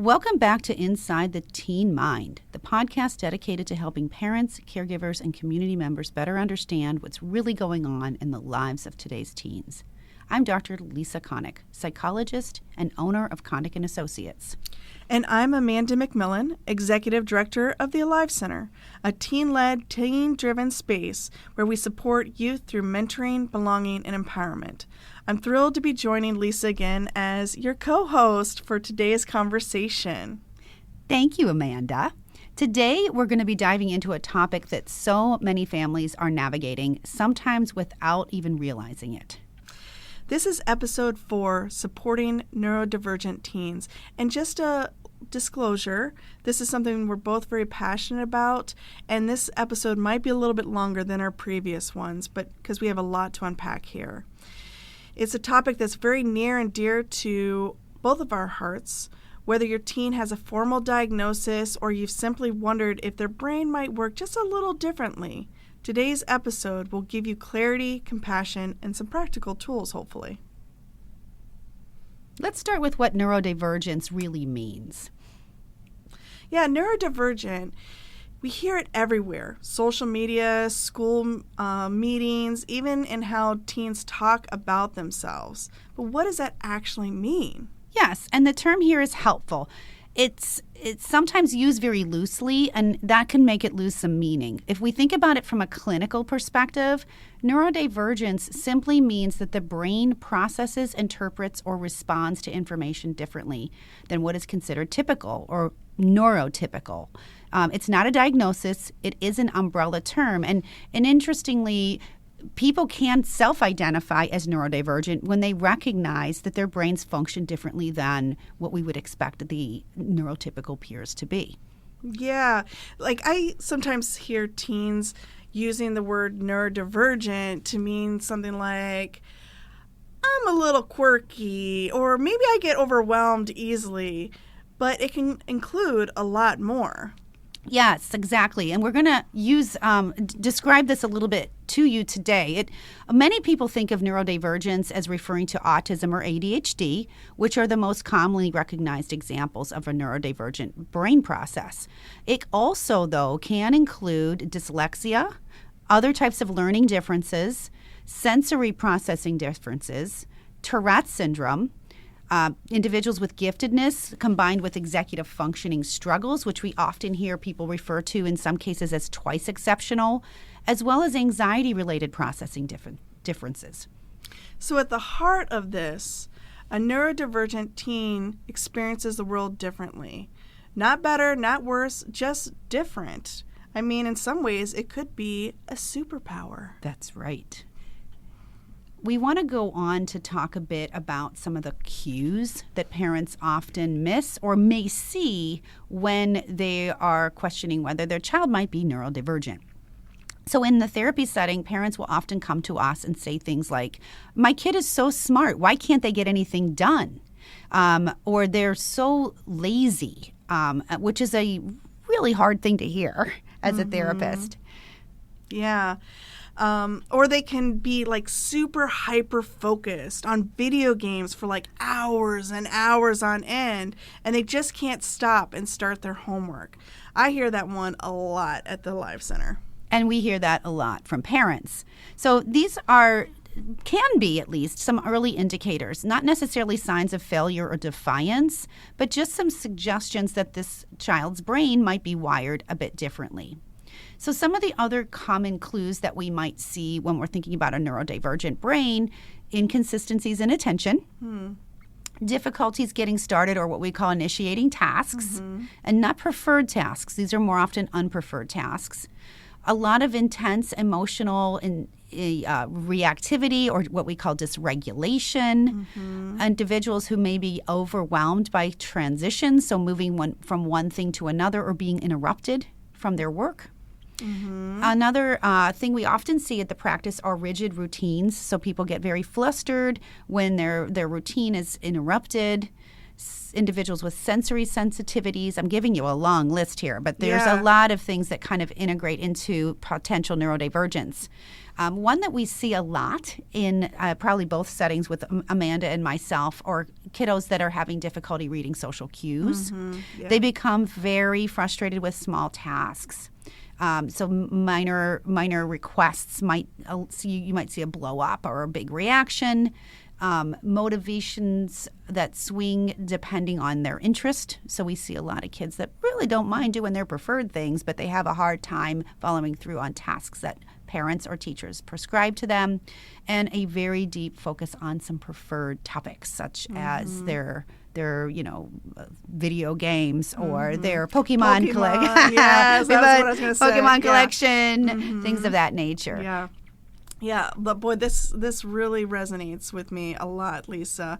Welcome back to Inside the Teen Mind, the podcast dedicated to helping parents, caregivers, and community members better understand what's really going on in the lives of today's teens. I'm Dr. Lisa Konick, psychologist and owner of Konick and Associates. And I'm Amanda McMillan, Executive Director of the Alive Center, a teen-led, teen-driven space where we support youth through mentoring, belonging, and empowerment. I'm thrilled to be joining Lisa again as your co-host for today's conversation. Thank you, Amanda. Today, we're going to be diving into a topic that so many families are navigating, sometimes without even realizing it. This is episode 4, Supporting Neurodivergent Teens. And just a disclosure, this is something we're both very passionate about, and this episode might be a little bit longer than our previous ones, but because we have a lot to unpack here. It's a topic that's very near and dear to both of our hearts, whether your teen has a formal diagnosis or you've simply wondered if their brain might work just a little differently. Today's episode will give you clarity, compassion, and some practical tools, hopefully. Let's start with what neurodivergence really means. Yeah, neurodivergent, we hear it everywhere. Social media, school meetings, even in how teens talk about themselves. But what does that actually mean? Yes, and the term here is helpful. It's sometimes used very loosely, and that can make it lose some meaning. If we think about it from a clinical perspective, neurodivergence simply means that the brain processes, interprets, or responds to information differently than what is considered typical or neurotypical. It's not a diagnosis. It is an umbrella term. And interestingly, people can self-identify as neurodivergent when they recognize that their brains function differently than what we would expect the neurotypical peers to be. Yeah, like I sometimes hear teens using the word neurodivergent to mean something like, I'm a little quirky, or maybe I get overwhelmed easily, but it can include a lot more. Yes, exactly. And we're going to describe this a little bit to you today. Many people think of neurodivergence as referring to autism or ADHD, which are the most commonly recognized examples of a neurodivergent brain process. It also, though, can include dyslexia, other types of learning differences, sensory processing differences, Tourette's syndrome, individuals with giftedness combined with executive functioning struggles, which we often hear people refer to in some cases as twice exceptional, as well as anxiety-related processing differences. So at the heart of this, a neurodivergent teen experiences the world differently. Not better, not worse, just different. I mean, in some ways, it could be a superpower. That's right. We want to go on to talk a bit about some of the cues that parents often miss or may see when they are questioning whether their child might be neurodivergent. So in the therapy setting, parents will often come to us and say things like, my kid is so smart, why can't they get anything done? Or they're so lazy, which is a really hard thing to hear as a therapist. Yeah. Or they can be like super hyper focused on video games for like hours and hours on end, and they just can't stop and start their homework. I hear that one a lot at the Alive Center. And we hear that a lot from parents. So these can be at least some early indicators, not necessarily signs of failure or defiance, but just some suggestions that this child's brain might be wired a bit differently. So some of the other common clues that we might see when we're thinking about a neurodivergent brain: inconsistencies in attention, difficulties getting started or what we call initiating tasks, and not preferred tasks. These are more often unpreferred tasks. A lot of intense emotional reactivity or what we call dysregulation. Individuals who may be overwhelmed by transitions, so moving from one thing to another or being interrupted from their work. Another thing we often see at the practice are rigid routines. So people get very flustered when their routine is interrupted. individuals with sensory sensitivities. I'm giving you a long list here, but there's Yeah. a lot of things that kind of integrate into potential neurodivergence. One that we see a lot in probably both settings with Amanda and myself, or kiddos that are having difficulty reading social cues. Yeah. They become very frustrated with small tasks. So minor requests you might see a blow up or a big reaction. Motivations that swing depending on their interest. So we see a lot of kids that really don't mind doing their preferred things, but they have a hard time following through on tasks that parents or teachers prescribe to them, and a very deep focus on some preferred topics, such as their video games or their Pokemon collection. Yes, that's what I was going to say. Pokemon collection, things of that nature. Yeah. Yeah, but boy, this really resonates with me a lot, Lisa.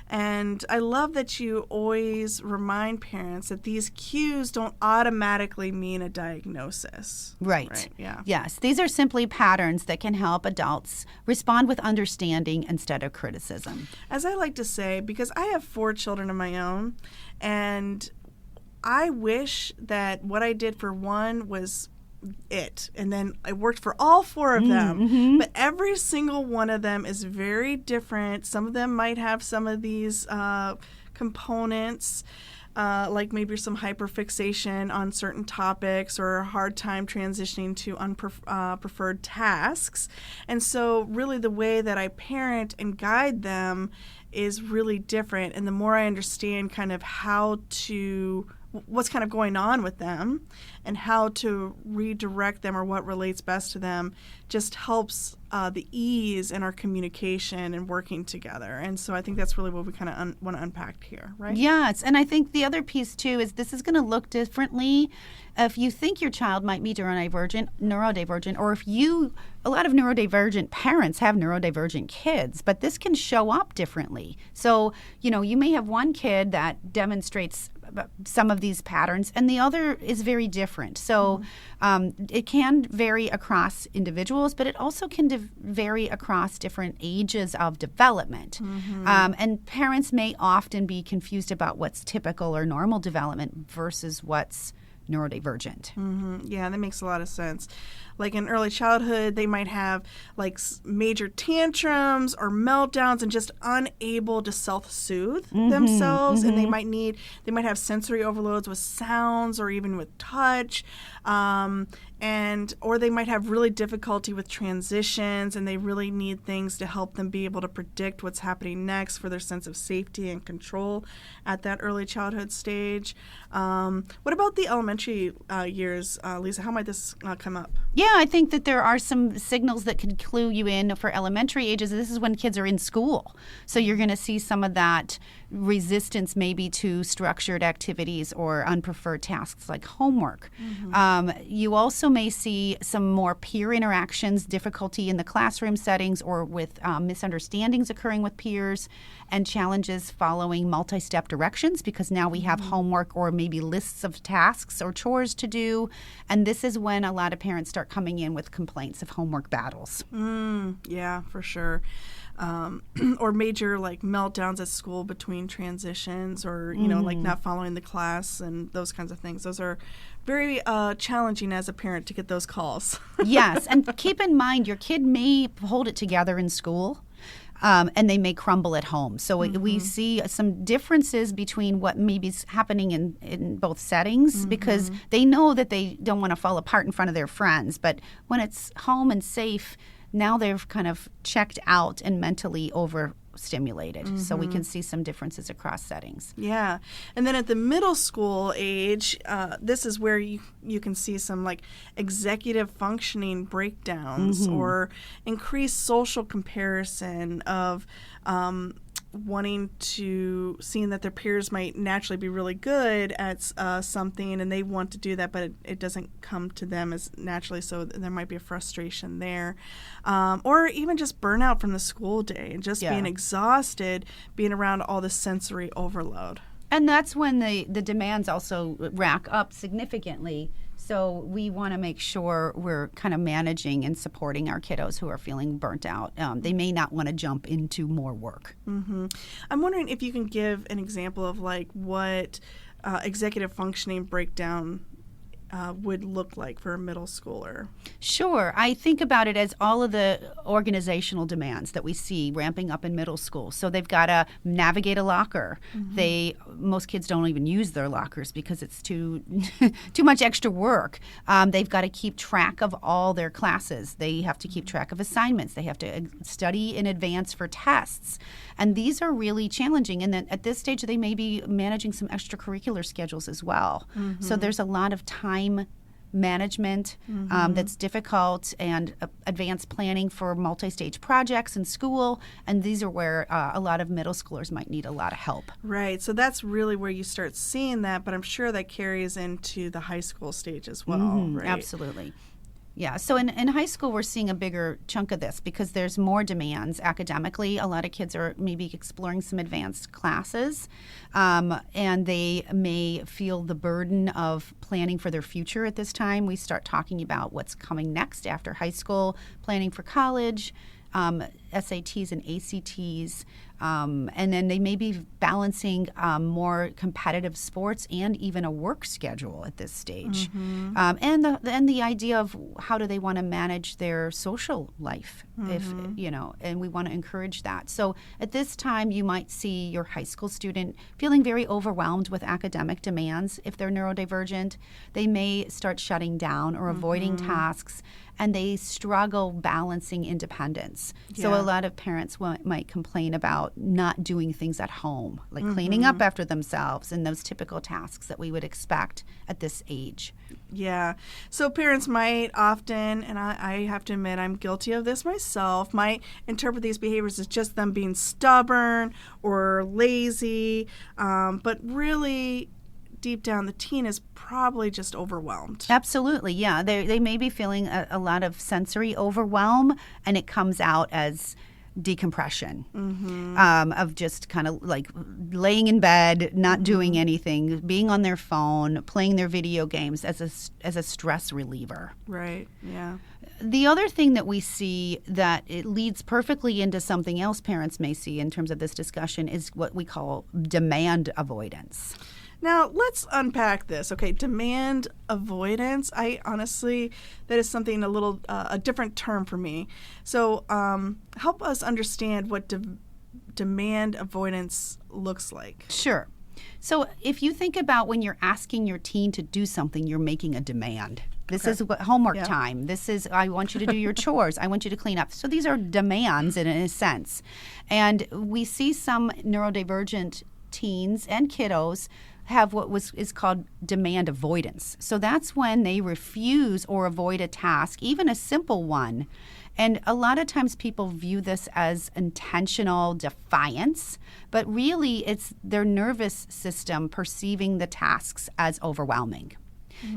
And I love that you always remind parents that these cues don't automatically mean a diagnosis. Right. Yeah. Yes. These are simply patterns that can help adults respond with understanding instead of criticism. As I like to say, because I have 4 children of my own, and I wish that what I did for one was it, and then I worked for all 4 of them, but every single one of them is very different. Some of them might have some of these components, like maybe some hyperfixation on certain topics or a hard time transitioning to preferred tasks. And so really the way that I parent and guide them is really different, and the more I understand kind of what's kind of going on with them and how to redirect them or what relates best to them just helps the ease in our communication and working together. And so I think that's really what we kind of want to unpack here, right? Yes, and I think the other piece too is this is going to look differently if you think your child might be neurodivergent, or if a lot of neurodivergent parents have neurodivergent kids, but this can show up differently. So, you may have one kid that demonstrates some of these patterns, and the other is very different. So it can vary across individuals, but it also can vary across different ages of development. And parents may often be confused about what's typical or normal development versus what's neurodivergent. Yeah, that makes a lot of sense. Like in early childhood, they might have like major tantrums or meltdowns and just unable to self-soothe themselves, and they might have sensory overloads with sounds or even with touch, or they might have really difficulty with transitions, and they really need things to help them be able to predict what's happening next for their sense of safety and control at that early childhood stage. What about the elementary years, Lisa? How might this come up? Yeah, I think that there are some signals that could clue you in for elementary ages. This is when kids are in school. So you're going to see some of that resistance maybe to structured activities or unpreferred tasks like homework. You also may see some more peer interactions, difficulty in the classroom settings, or with misunderstandings occurring with peers, and challenges following multi-step directions, because now we have homework or maybe lists of tasks or chores to do. And this is when a lot of parents start coming in with complaints of homework battles. Yeah, for sure. Or major like meltdowns at school between transitions, or like not following the class and those kinds of things. Those are very challenging as a parent to get those calls. Yes, and keep in mind your kid may hold it together in school. And they may crumble at home. So we see some differences between what maybe is happening in both settings, because they know that they don't want to fall apart in front of their friends. But when it's home and safe, now they've kind of checked out and mentally overstimulated. So we can see some differences across settings. Yeah. And then at the middle school age, this is where you can see some like executive functioning breakdowns or increased social comparison of seeing that their peers might naturally be really good at something, and they want to do that, but it doesn't come to them as naturally, so there might be a frustration there. Or even just burnout from the school day and just being exhausted, being around all the sensory overload. And that's when the demands also rack up significantly. So we want to make sure we're kind of managing and supporting our kiddos who are feeling burnt out. They may not want to jump into more work. Mm-hmm. I'm wondering if you can give an example of like what executive functioning breakdown would look like for a middle schooler. Sure. I think about it as all of the organizational demands that we see ramping up in middle school. So they've got to navigate a locker. Most kids don't even use their lockers because it's too much extra work. They've got to keep track of all their classes. They have to keep track of assignments. They have to study in advance for tests. And these are really challenging. And then at this stage, they may be managing some extracurricular schedules as well. So there's a lot of time management that's difficult, and advanced planning for multi-stage projects in school. And these are where a lot of middle schoolers might need a lot of help. Right. So that's really where you start seeing that, but I'm sure that carries into the high school stage as well, right? Absolutely. Yeah, so in high school, we're seeing a bigger chunk of this because there's more demands academically. A lot of kids are maybe exploring some advanced classes, and they may feel the burden of planning for their future at this time. We start talking about what's coming next after high school, planning for college, SATs and ACTs, and then they may be balancing more competitive sports and even a work schedule at this stage. And the idea of how do they want to manage their social life, if and we want to encourage that. So at this time, you might see your high school student feeling very overwhelmed with academic demands. If they're neurodivergent, they may start shutting down or avoiding tasks, and they struggle balancing independence. So a lot of parents might complain about not doing things at home, like cleaning up after themselves and those typical tasks that we would expect at this age. Yeah. So parents might often, and I have to admit I'm guilty of this myself, might interpret these behaviors as just them being stubborn or lazy, but really deep down, the teen is probably just overwhelmed. Absolutely, yeah. They may be feeling a lot of sensory overwhelm, and it comes out as decompression, of just kind of like laying in bed, not doing anything, being on their phone, playing their video games as a stress reliever. Right, yeah. The other thing that we see that it leads perfectly into something else parents may see in terms of this discussion is what we call demand avoidance. Now, let's unpack this. Okay, demand avoidance. I honestly, that is something a different term for me. So help us understand what demand avoidance looks like. Sure. So if you think about when you're asking your teen to do something, you're making a demand. This is homework time. This is, I want you to do your chores. I want you to clean up. So these are demands in a sense. And we see some neurodivergent teens and kiddos have what is called demand avoidance. So that's when they refuse or avoid a task, even a simple one. And a lot of times people view this as intentional defiance, but really it's their nervous system perceiving the tasks as overwhelming.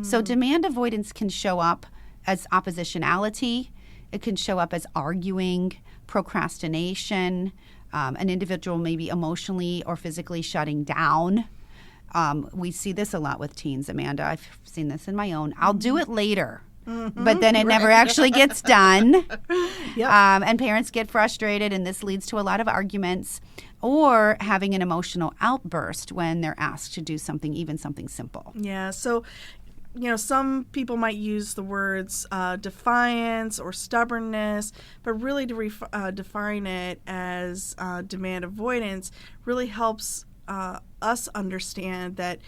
So demand avoidance can show up as oppositionality. It can show up as arguing, procrastination. An individual may be emotionally or physically shutting down. We see this a lot with teens, Amanda. I've seen this in my own. I'll do it later. But then it never actually gets done. And parents get frustrated, and this leads to a lot of arguments or having an emotional outburst when they're asked to do something, even something simple. Yeah, so some people might use the words defiance or stubbornness, but really to define it as demand avoidance really helps us understand that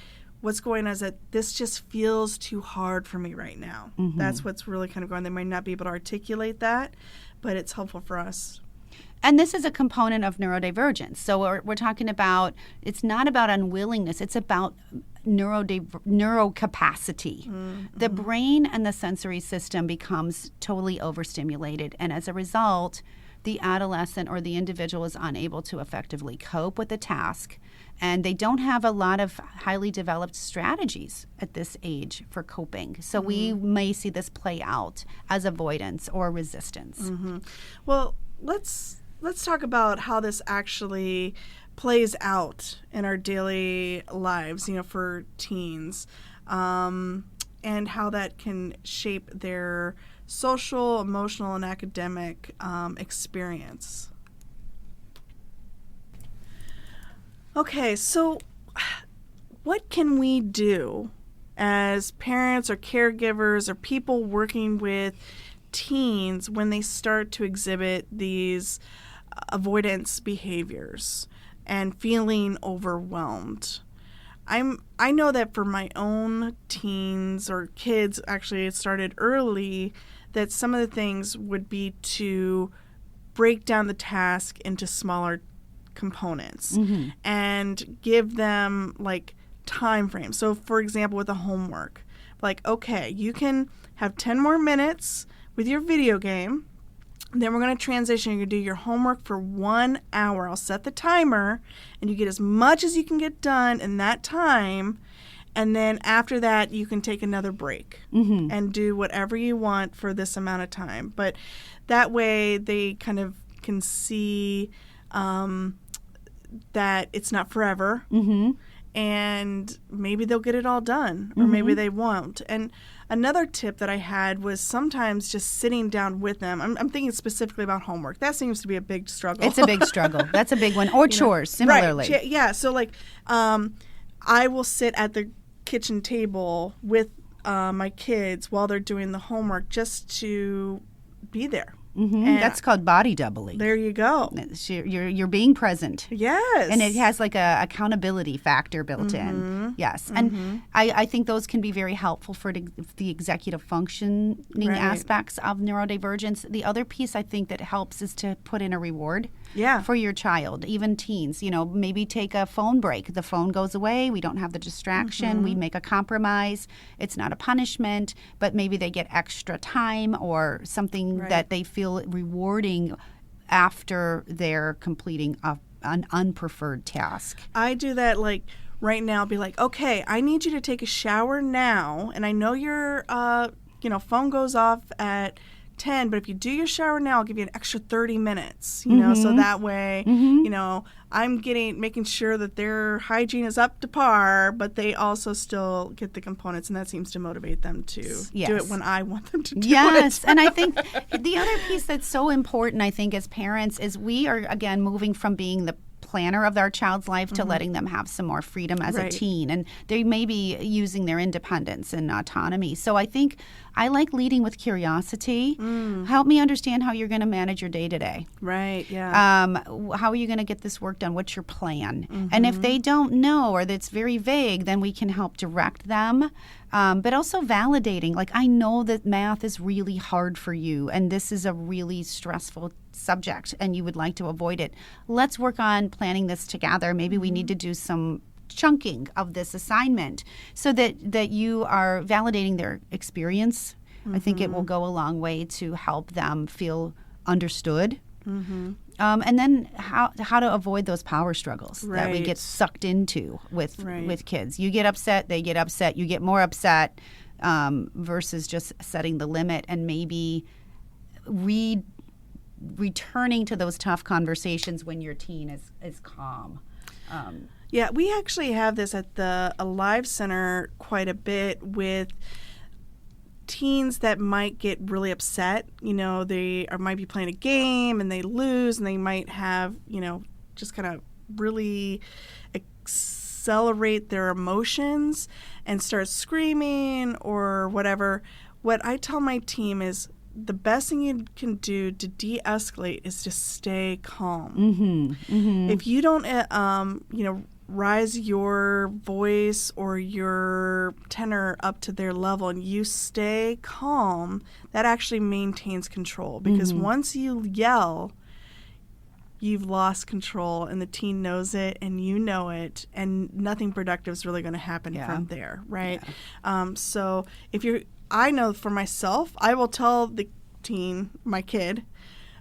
what's going on is that this just feels too hard for me right now. That's what's really kind of going on. They might not be able to articulate that, but it's helpful for us. And this is a component of neurodivergence. So we're talking about, it's not about unwillingness, it's about neurocapacity. The brain and the sensory system becomes totally overstimulated, and as a result, the adolescent or the individual is unable to effectively cope with the task, and they don't have a lot of highly developed strategies at this age for coping. So we may see this play out as avoidance or resistance. Well, let's talk about how this actually plays out in our daily lives, for teens. and how that can shape their social, emotional, and academic experience. Okay, so what can we do as parents or caregivers or people working with teens when they start to exhibit these avoidance behaviors and feeling overwhelmed? I know that for my own teens or kids, actually it started early, that some of the things would be to break down the task into smaller components and give them like time frames. So for example, with the homework, like, okay, you can have 10 more minutes with your video game. Then we're going to transition. You're going to do your homework for 1 hour. I'll set the timer, and you get as much as you can get done in that time. And then after that, you can take another break and do whatever you want for this amount of time. But that way, they kind of can see that it's not forever. And maybe they'll get it all done, or maybe they won't. And another tip that I had was sometimes just sitting down with them. I'm thinking specifically about homework. That seems to be a big struggle. It's a big struggle. That's a big one. Or chores, similarly. Right. Yeah. So, like, I will sit at the kitchen table with my kids while they're doing the homework just to be there. That's called body doubling. There you go. You're being present. Yes. And it has like a accountability factor built in. Yes. And I think those can be very helpful for the executive functioning aspects of neurodivergence. The other piece I think that helps is to put in a reward for your child, even teens. You know, maybe take a phone break. The phone goes away. We don't have the distraction. We make a compromise. It's not a punishment, but maybe they get extra time or something that they feel rewarding after they're completing an unpreferred task. I do that like right now. I'll be like, okay, I need you to take a shower now, and I know your phone goes off at 10, but if you do your shower now, I'll give you an extra 30 minutes, so that way, I'm making sure that their hygiene is up to par, but they also still get the components, and that seems to motivate them to do it when I want them to do it. Yes, and I think the other piece that's so important, I think, as parents is we are, again, moving from being the planner of our child's life to letting them have some more freedom as a teen, and they may be using their independence and autonomy. So I think I like leading with curiosity. Help me understand how you're going to manage your day to day. Right, yeah. How are you going to get this work done? What's your plan? And if they don't know or that's very vague, then we can help direct them. But also validating, like, I know that math is really hard for you and this is a really stressful subject and you would like to avoid it. Let's work on planning this together. Maybe we need to do some chunking of this assignment so that you are validating their experience. I think it will go a long way to help them feel understood. And then how to avoid those power struggles that we get sucked into with kids. You get upset, they get upset, you get more upset, versus just setting the limit and maybe returning to those tough conversations when your teen is calm. Yeah, we actually have this at the Alive Center quite a bit with teens that might get really upset. They might be playing a game and they lose, and they might have, just kind of really accelerate their emotions and start screaming or whatever. What I tell my team is the best thing you can do to de-escalate is to stay calm. If you don't, rise your voice or your tenor up to their level and you stay calm, that actually maintains control. Because once you yell, you've lost control and the teen knows it and you know it, and nothing productive is really going to happen from there, right? So I know for myself, I will tell the teen, my kid,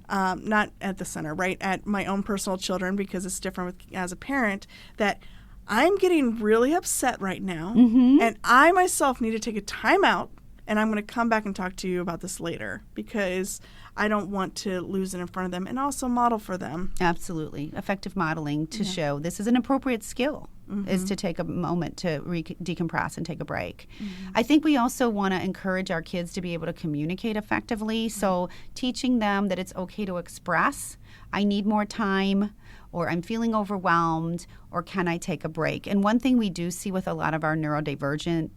not at the center, right, at my own personal children, because it's different as a parent, that I'm getting really upset right now, and I myself need to take a time out, and I'm going to come back and talk to you about this later, because I don't want to lose it in front of them, and also model for them. Absolutely. Effective modeling to show this is an appropriate skill. is to take a moment to decompress and take a break. I think we also want to encourage our kids to be able to communicate effectively. So teaching them that it's okay to express, I need more time, or I'm feeling overwhelmed, or can I take a break? And one thing we do see with a lot of our neurodivergent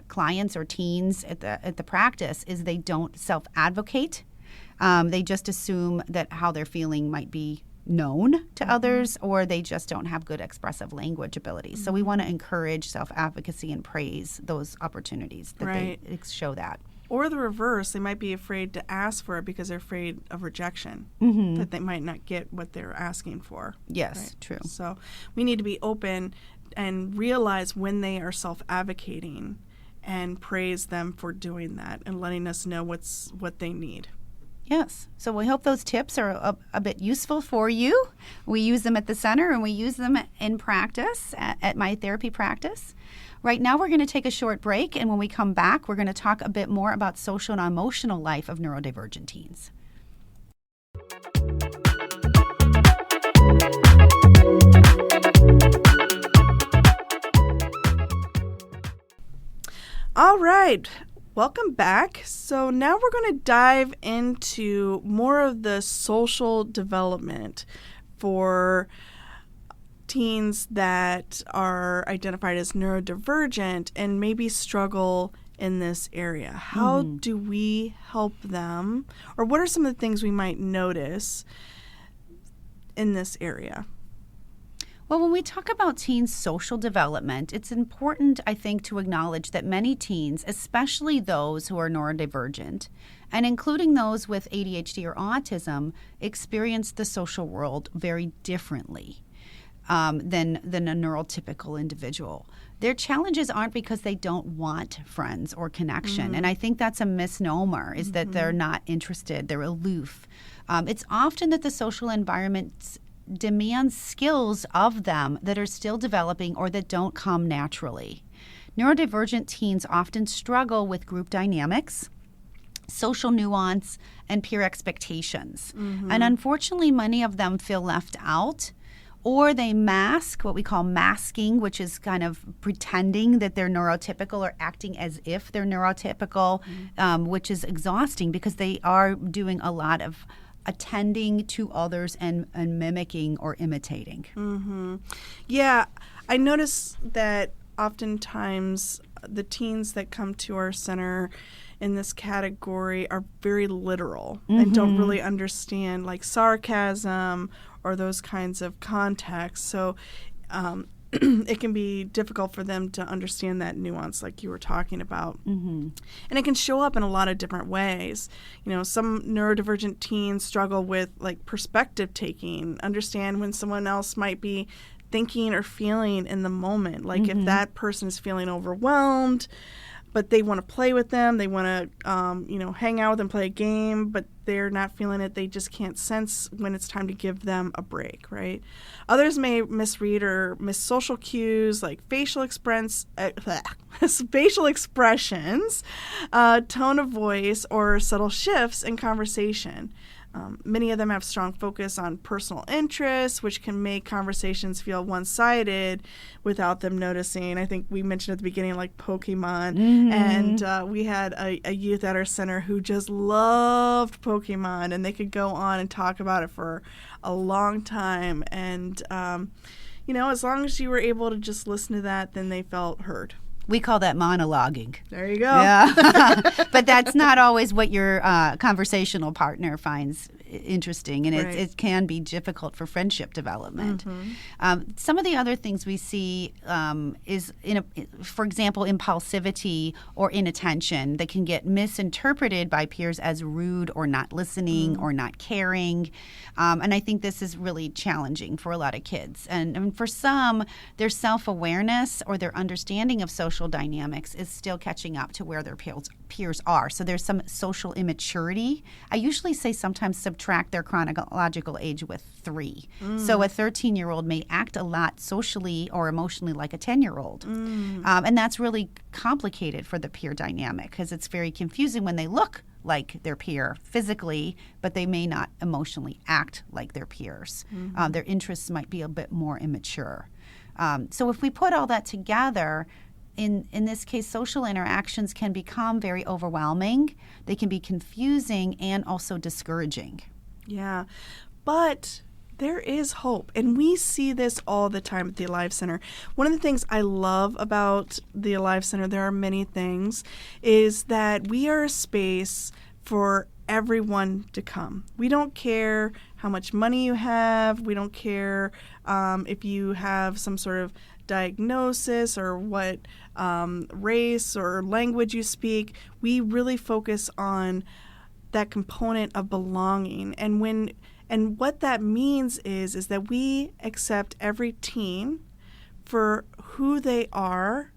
clients or teens at the practice is they don't self-advocate. They just assume that how they're feeling might be known to others, or they just don't have good expressive language abilities. So we want to encourage self-advocacy and praise those opportunities that they show that. Or the reverse, they might be afraid to ask for it because they're afraid of rejection, that they might not get what they're asking for. Yes, true. So we need to be open and realize when they are self-advocating and praise them for doing that and letting us know what they need. Yes. So we hope those tips are a bit useful for you. We use them at the center and we use them in practice at my therapy practice. Right now we're going to take a short break, and when we come back, we're going to talk a bit more about social and emotional life of neurodivergent teens. All right. Welcome back. So now we're going to dive into more of the social development for teens that are identified as neurodivergent and maybe struggle in this area. How do we help them? Or what are some of the things we might notice in this area? Well, when we talk about teens' social development, it's important, I think, to acknowledge that many teens, especially those who are neurodivergent, and including those with ADHD or autism, experience the social world very differently than a neurotypical individual. Their challenges aren't because they don't want friends or connection, and I think that's a misnomer, is that they're not interested, they're aloof. It's often that the social environment demands skills of them that are still developing or that don't come naturally. Neurodivergent teens often struggle with group dynamics, social nuance, and peer expectations. And unfortunately, many of them feel left out, or they mask, what we call masking, which is kind of pretending that they're neurotypical or acting as if they're neurotypical, which is exhausting because they are doing a lot of attending to others and mimicking or imitating. Yeah, I notice that oftentimes the teens that come to our center in this category are very literal and don't really understand like sarcasm or those kinds of contexts. So it can be difficult for them to understand that nuance like you were talking about. And it can show up in a lot of different ways. You know, some neurodivergent teens struggle with like perspective taking, understand when someone else might be thinking or feeling in the moment. Like if that person is feeling overwhelmed, but they want to play with them, they want to, hang out with them, play a game, but they're not feeling it. They just can't sense when it's time to give them a break, right? Others may misread or miss social cues like facial expressions, tone of voice, or subtle shifts in conversation. Many of them have strong focus on personal interests, which can make conversations feel one-sided without them noticing. I think we mentioned at the beginning, like Pokemon, and we had a youth at our center who just loved Pokemon, and they could go on and talk about it for a long time. And, as long as you were able to just listen to that, then they felt heard. We call that monologuing. There you go. Yeah. But that's not always what your conversational partner finds interesting, and it can be difficult for friendship development. Some of the other things we see is, for example, impulsivity or inattention that can get misinterpreted by peers as rude or not listening or not caring. And I think this is really challenging for a lot of kids. And for some, their self-awareness or their understanding of social dynamics is still catching up to where their peers are. So there's some social immaturity. I usually say sometimes subtract their chronological age with 3. So a 13-year-old may act a lot socially or emotionally like a 10-year-old. And that's really complicated for the peer dynamic because it's very confusing when they look like their peer physically, but they may not emotionally act like their peers. Their interests might be a bit more immature. So if we put all that together, in this case, social interactions can become very overwhelming. They can be confusing and also discouraging. Yeah, but there is hope, and we see this all the time at the Alive Center. One of the things I love about the Alive Center, there are many things, is that we are a space for everyone to come. We don't care how much money you have. We don't care if you have some sort of diagnosis or what race or language you speak. We really focus on that component of belonging. And what that means is that we accept every teen for who they are,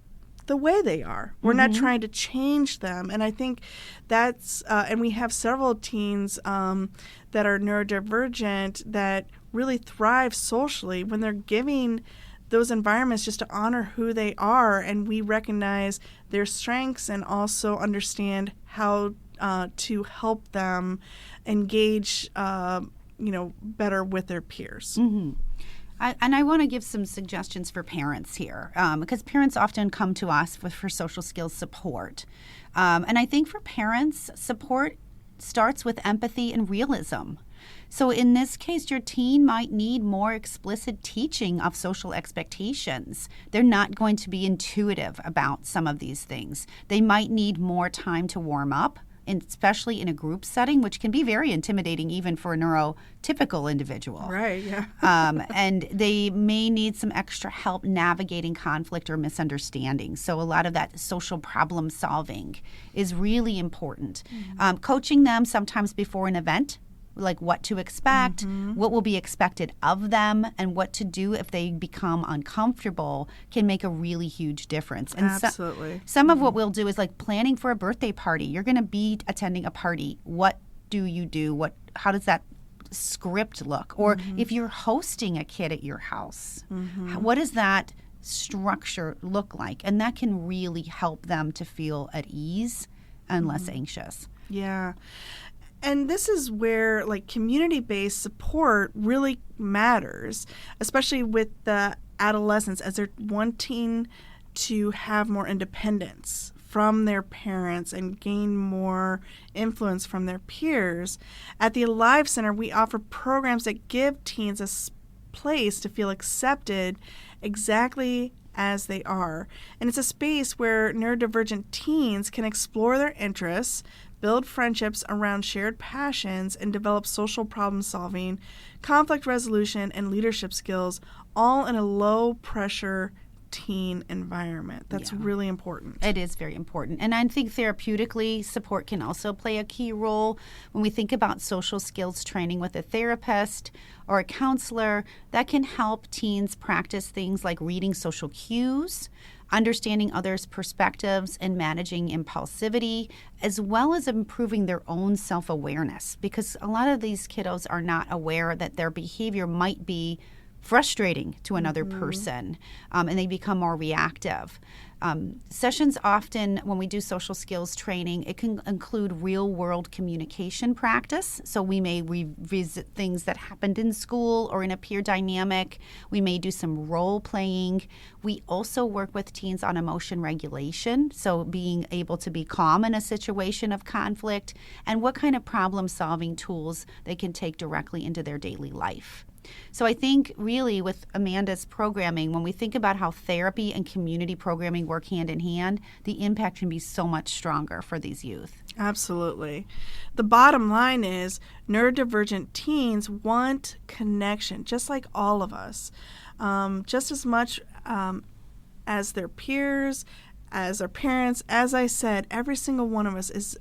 the way they are. We're not trying to change them. And I think that's, and we have several teens that are neurodivergent that really thrive socially when they're giving those environments just to honor who they are, and we recognize their strengths and also understand how to help them engage better with their peers. And I want to give some suggestions for parents here, because parents often come to us for social skills support. And I think for parents, support starts with empathy and realism. So in this case, your teen might need more explicit teaching of social expectations. They're not going to be intuitive about some of these things. They might need more time to warm up, and especially in a group setting, which can be very intimidating even for a neurotypical individual. Right, yeah. And they may need some extra help navigating conflict or misunderstanding. So a lot of that social problem solving is really important. Coaching them sometimes before an event, like what to expect, what will be expected of them, and what to do if they become uncomfortable can make a really huge difference. And Absolutely. Some of what we'll do is like planning for a birthday party. You're going to be attending a party. What do you do? How does that script look? Or if you're hosting a kid at your house, what does that structure look like? And that can really help them to feel at ease and less anxious. Yeah. And this is where community-based support really matters, especially with the adolescents as they're wanting to have more independence from their parents and gain more influence from their peers. At the Alive Center, we offer programs that give teens a place to feel accepted exactly as they are. And it's a space where neurodivergent teens can explore their interests, build friendships around shared passions, and develop social problem solving, conflict resolution, and leadership skills, all in a low-pressure teen environment. That's really important. It is very important. And I think therapeutically, support can also play a key role. When we think about social skills training with a therapist or a counselor, that can help teens practice things like reading social cues, understanding others' perspectives, and managing impulsivity, as well as improving their own self-awareness, because a lot of these kiddos are not aware that their behavior might be frustrating to another person, and they become more reactive. Sessions often, when we do social skills training, it can include real-world communication practice. So we may revisit things that happened in school or in a peer dynamic. We may do some role-playing. We also work with teens on emotion regulation, so being able to be calm in a situation of conflict, and what kind of problem-solving tools they can take directly into their daily life. So I think really with Amanda's programming, when we think about how therapy and community programming work hand in hand, the impact can be so much stronger for these youth. Absolutely. The bottom line is neurodivergent teens want connection, just like all of us, just as much as their peers, as their parents. As I said, every single one of us is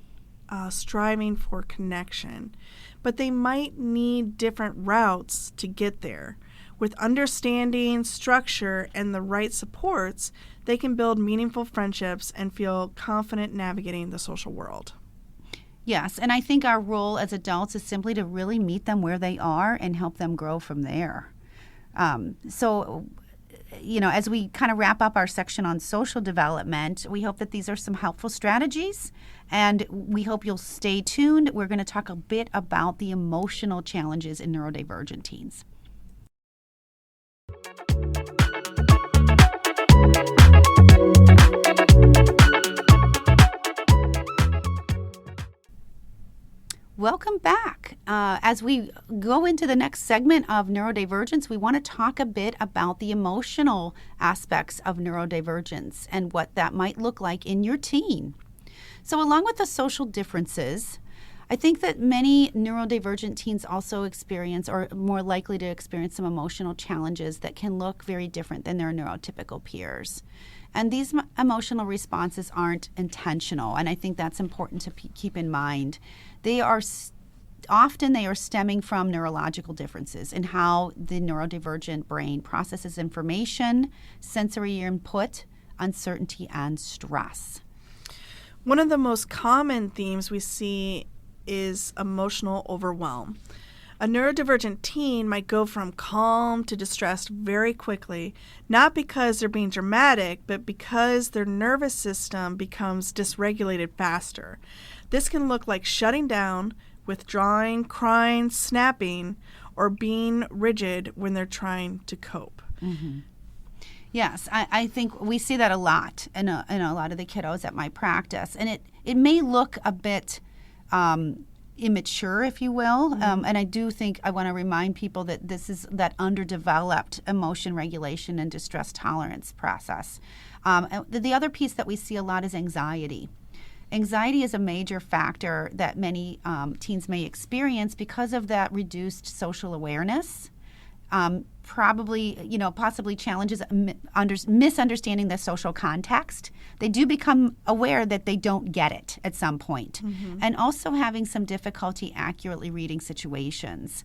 striving for connection. But they might need different routes to get there. With understanding, structure, and the right supports, they can build meaningful friendships and feel confident navigating the social world. Yes, and I think our role as adults is simply to really meet them where they are and help them grow from there. As we kind of wrap up our section on social development, we hope that these are some helpful strategies, and we hope you'll stay tuned. We're going to talk a bit about the emotional challenges in neurodivergent teens. Welcome back. As we go into the next segment of neurodivergence, we want to talk a bit about the emotional aspects of neurodivergence and what that might look like in your teen. So along with the social differences, I think that many neurodivergent teens also experience or are more likely to experience some emotional challenges that can look very different than their neurotypical peers. And these emotional responses aren't intentional, and I think that's important to keep in mind. They are stemming from neurological differences in how the neurodivergent brain processes information, sensory input, uncertainty, and stress. One of the most common themes we see is emotional overwhelm. A neurodivergent teen might go from calm to distressed very quickly, not because they're being dramatic, but because their nervous system becomes dysregulated faster. This can look like shutting down, withdrawing, crying, snapping, or being rigid when they're trying to cope. Mm-hmm. Yes, I think we see that a lot in a lot of the kiddos at my practice. And it may look a bit immature, if you will. Mm-hmm. And I do think I want to remind people that this is that underdeveloped emotion regulation and distress tolerance process. The other piece that we see a lot is anxiety. Anxiety is a major factor that many teens may experience because of that reduced social awareness. Possibly challenges misunderstanding the social context. They do become aware that they don't get it at some point. Mm-hmm. And also having some difficulty accurately reading situations.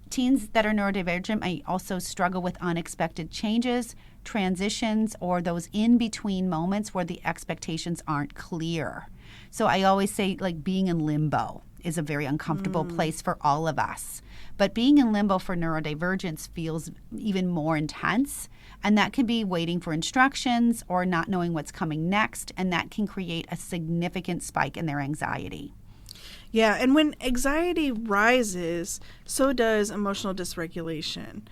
Teens that are neurodivergent may also struggle with unexpected changes, transitions, or those in-between moments where the expectations aren't clear. So I always say, like, being in limbo is a very uncomfortable place for all of us. But being in limbo for neurodivergence feels even more intense, and that can be waiting for instructions or not knowing what's coming next, and that can create a significant spike in their anxiety. Yeah, and when anxiety rises, so does emotional dysregulation.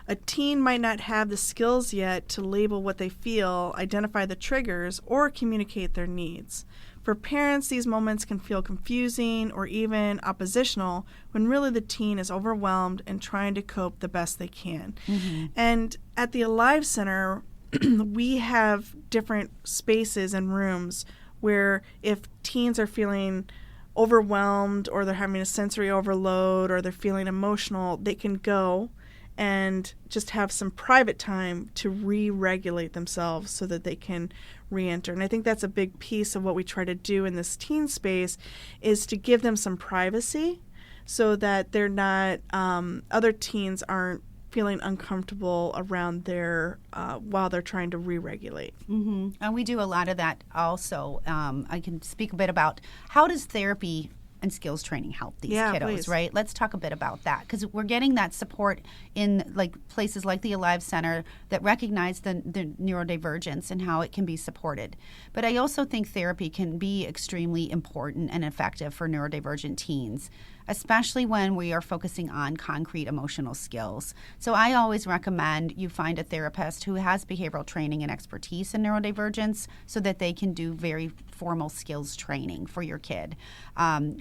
A teen might not have the skills yet to label what they feel, identify the triggers, or communicate their needs. For parents, these moments can feel confusing or even oppositional when really the teen is overwhelmed and trying to cope the best they can. Mm-hmm. And at the Alive Center, we have different spaces and rooms where if teens are feeling overwhelmed or they're having a sensory overload or they're feeling emotional, they can go and just have some private time to re-regulate themselves so that they can re-enter. And I think that's a big piece of what we try to do in this teen space is to give them some privacy so that they're not, other teens aren't feeling uncomfortable around their, while they're trying to re-regulate. Mm-hmm. And we do a lot of that also. I can speak a bit about how does therapy and skills training help these kiddos, please. Right? Let's talk a bit about that because we're getting that support in like places like the Alive Center that recognize the neurodivergence and how it can be supported. But I also think therapy can be extremely important and effective for neurodivergent teens, especially when we are focusing on concrete emotional skills. So I always recommend you find a therapist who has behavioral training and expertise in neurodivergence so that they can do very formal skills training for your kid.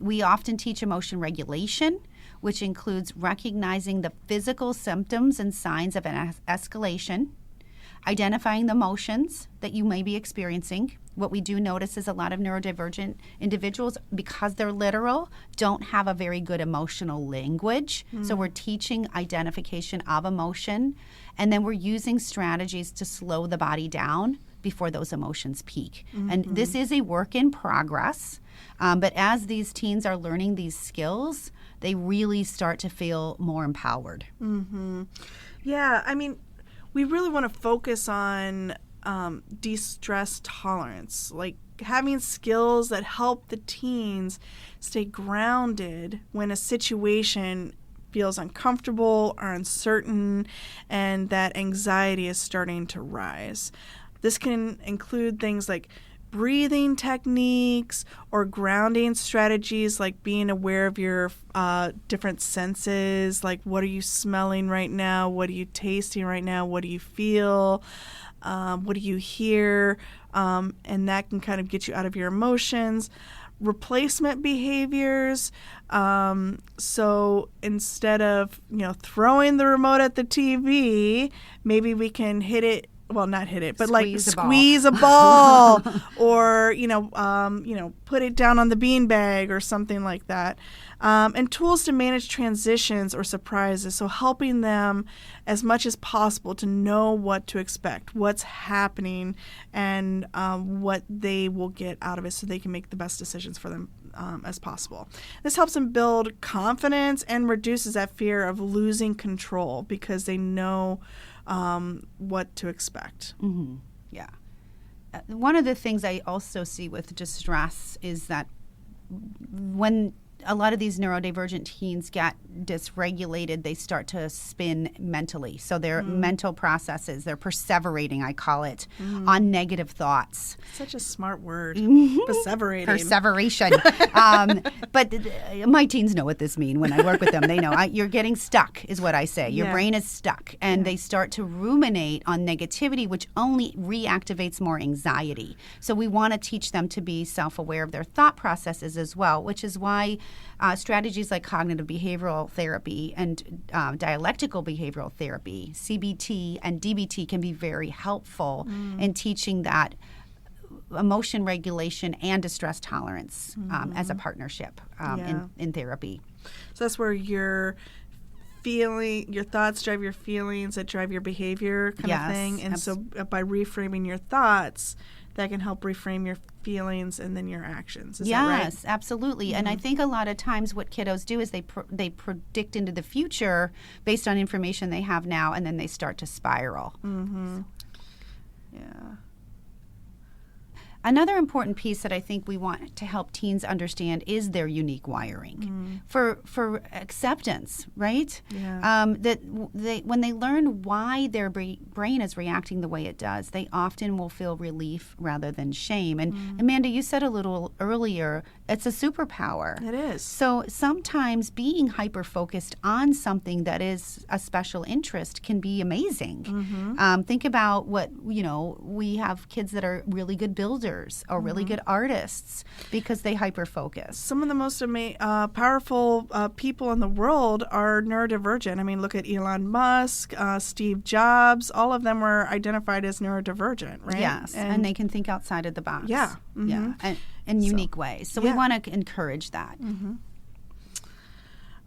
We often teach emotion regulation, which includes recognizing the physical symptoms and signs of an escalation, identifying the emotions that you may be experiencing. What we do notice is a lot of neurodivergent individuals, because they're literal, don't have a very good emotional language. Mm. So we're teaching identification of emotion, and then we're using strategies to slow the body down before those emotions peak. Mm-hmm. And this is a work in progress. But as these teens are learning these skills, they really start to feel more empowered. Mm-hmm. Yeah, I mean, we really want to focus on de-stress tolerance, like having skills that help the teens stay grounded when a situation feels uncomfortable or uncertain and that anxiety is starting to rise. This can include things like breathing techniques or grounding strategies like being aware of your different senses, like what are you smelling right now, what are you tasting right now, what do you feel, what do you hear, and that can kind of get you out of your emotions. replacement behaviors. So instead of, throwing the remote at the TV, maybe we can hit it. Well, not hit it, but squeeze a ball or, put it down on the beanbag or something like that. And tools to manage transitions or surprises. So helping them as much as possible to know what to expect, what's happening, and what they will get out of it so they can make the best decisions for them as possible. This helps them build confidence and reduces that fear of losing control because they know what to expect. Mm-hmm. Yeah. One of the things I also see with distress is that when a lot of these neurodivergent teens get dysregulated, they start to spin mentally. So their mental processes, they're perseverating, I call it, on negative thoughts. Such a smart word. Perseverating. Perseveration. But my teens know what this means. When I work with them, they know. You're getting stuck is what I say. Your brain is stuck. And they start to ruminate on negativity, which only reactivates more anxiety. So we want to teach them to be self-aware of their thought processes as well, which is why strategies like cognitive behavioral therapy and dialectical behavioral therapy, CBT and DBT, can be very helpful in teaching that emotion regulation and distress tolerance as a partnership in therapy. So that's where your thoughts drive your feelings, that drive your behavior kind of thing. And so by reframing your thoughts, that can help reframe your feelings and then your actions. Is that right? Yes, absolutely. And I think a lot of times what kiddos do is they predict into the future based on information they have now, and then they start to spiral. Mm-hmm. Yeah. Another important piece that I think we want to help teens understand is their unique wiring for acceptance, right? Yeah. When they learn why their brain is reacting the way it does, they often will feel relief rather than shame. And Amanda, you said a little earlier, it's a superpower. It is. So sometimes being hyper-focused on something that is a special interest can be amazing. Think about what, we have kids that are really good builders or really good artists because they hyper-focus. Some of the most powerful people in the world are neurodivergent. I mean, look at Elon Musk, Steve Jobs. All of them were identified as neurodivergent, right? Yes, and they can think outside of the box. Yeah. Yeah, in unique ways. So we want to encourage that.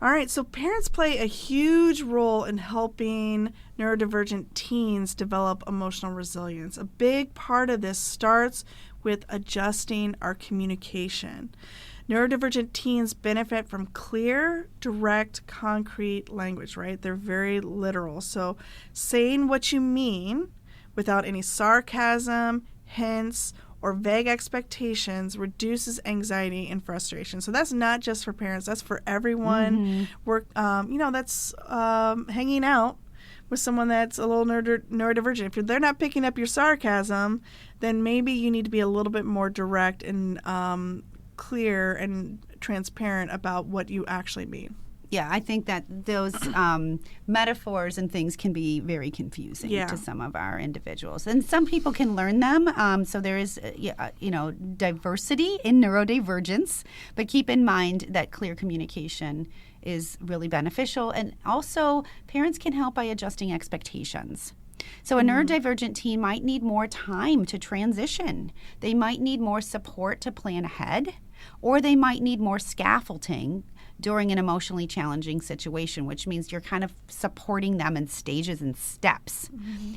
All right, so parents play a huge role in helping neurodivergent teens develop emotional resilience. A big part of this starts with adjusting our communication. Neurodivergent teens benefit from clear, direct, concrete language, right? They're very literal. So saying what you mean without any sarcasm, hints, or vague expectations reduces anxiety and frustration. So that's not just for parents, that's for everyone. That's hanging out with someone that's a little neurodivergent. If they're not picking up your sarcasm, then maybe you need to be a little bit more direct and clear and transparent about what you actually mean. Yeah, I think that those metaphors and things can be very confusing to some of our individuals. And some people can learn them. So there is, diversity in neurodivergence. But keep in mind that clear communication is really beneficial. And also, parents can help by adjusting expectations. So a neurodivergent teen might need more time to transition. They might need more support to plan ahead, or they might need more scaffolding during an emotionally challenging situation, which means you're kind of supporting them in stages and steps.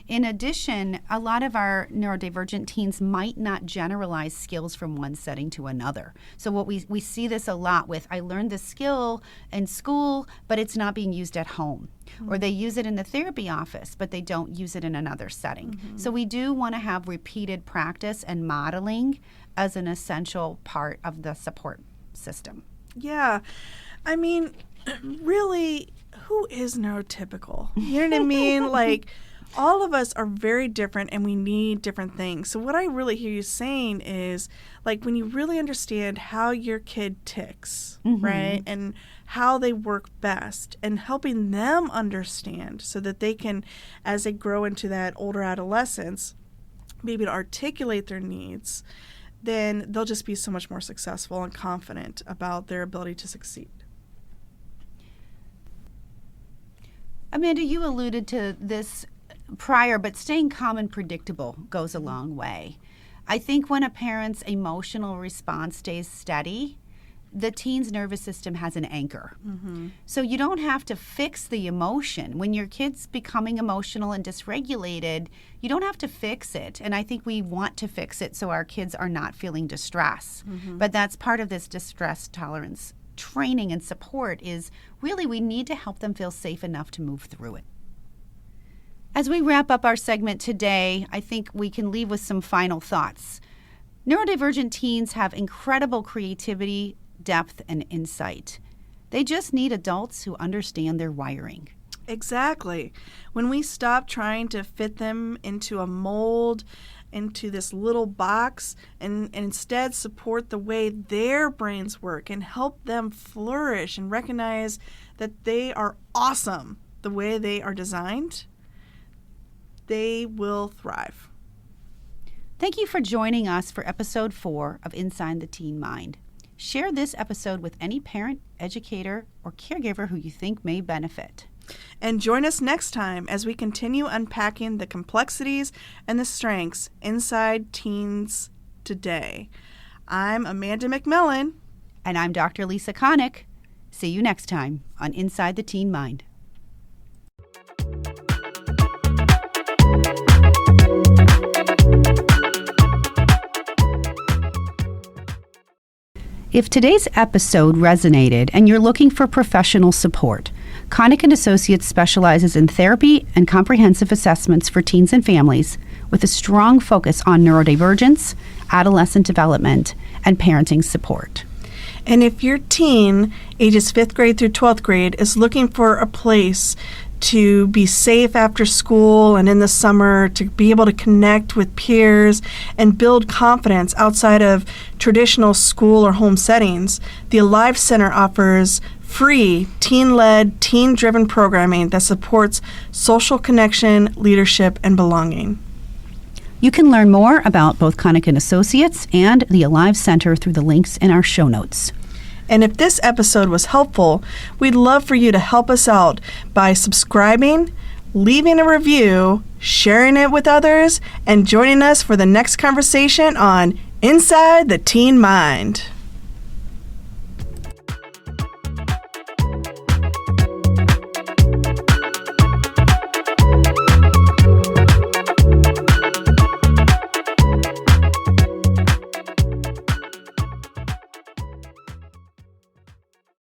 In addition, a lot of our neurodivergent teens might not generalize skills from one setting to another. So what we see this a lot with, I learned this skill in school, but it's not being used at home. Or they use it in the therapy office, but they don't use it in another setting. So we do want to have repeated practice and modeling as an essential part of the support system. Yeah. I mean, really, who is neurotypical? You know what I mean? Like, all of us are very different and we need different things. So what I really hear you saying is, like, when you really understand how your kid ticks, right, and how they work best, and helping them understand so that they can, as they grow into that older adolescence, be able to articulate their needs, then they'll just be so much more successful and confident about their ability to succeed. Amanda, you alluded to this prior, but staying calm and predictable goes a long way. I think when a parent's emotional response stays steady, the teen's nervous system has an anchor. Mm-hmm. So you don't have to fix the emotion. When your kid's becoming emotional and dysregulated, you don't have to fix it. And I think we want to fix it so our kids are not feeling distress. Mm-hmm. But that's part of this distress tolerance training and support is really we need to help them feel safe enough to move through it. As we wrap up our segment today, I think we can leave with some final thoughts. Neurodivergent teens have incredible creativity, depth, and insight. They just need adults who understand their wiring. Exactly. When we stop trying to fit them into a mold, into this little box, and instead support the way their brains work and help them flourish and recognize that they are awesome the way they are designed, they will thrive. Thank you for joining us for episode 4 of Inside the Teen Mind. Share this episode with any parent, educator, or caregiver who you think may benefit. And join us next time as we continue unpacking the complexities and the strengths inside teens today. I'm Amanda McMillan. And I'm Dr. Lisa Konick. See you next time on Inside the Teen Mind. If today's episode resonated and you're looking for professional support, Konick and Associates specializes in therapy and comprehensive assessments for teens and families with a strong focus on neurodivergence, adolescent development, and parenting support. And if your teen, ages 5th grade through 12th grade, is looking for a place to be safe after school and in the summer, to be able to connect with peers and build confidence outside of traditional school or home settings, the Alive Center offers free, teen-led, teen-driven programming that supports social connection, leadership, and belonging. You can learn more about both Konick and Associates and the Alive Center through the links in our show notes. And if this episode was helpful, we'd love for you to help us out by subscribing, leaving a review, sharing it with others, and joining us for the next conversation on Inside the Teen Mind.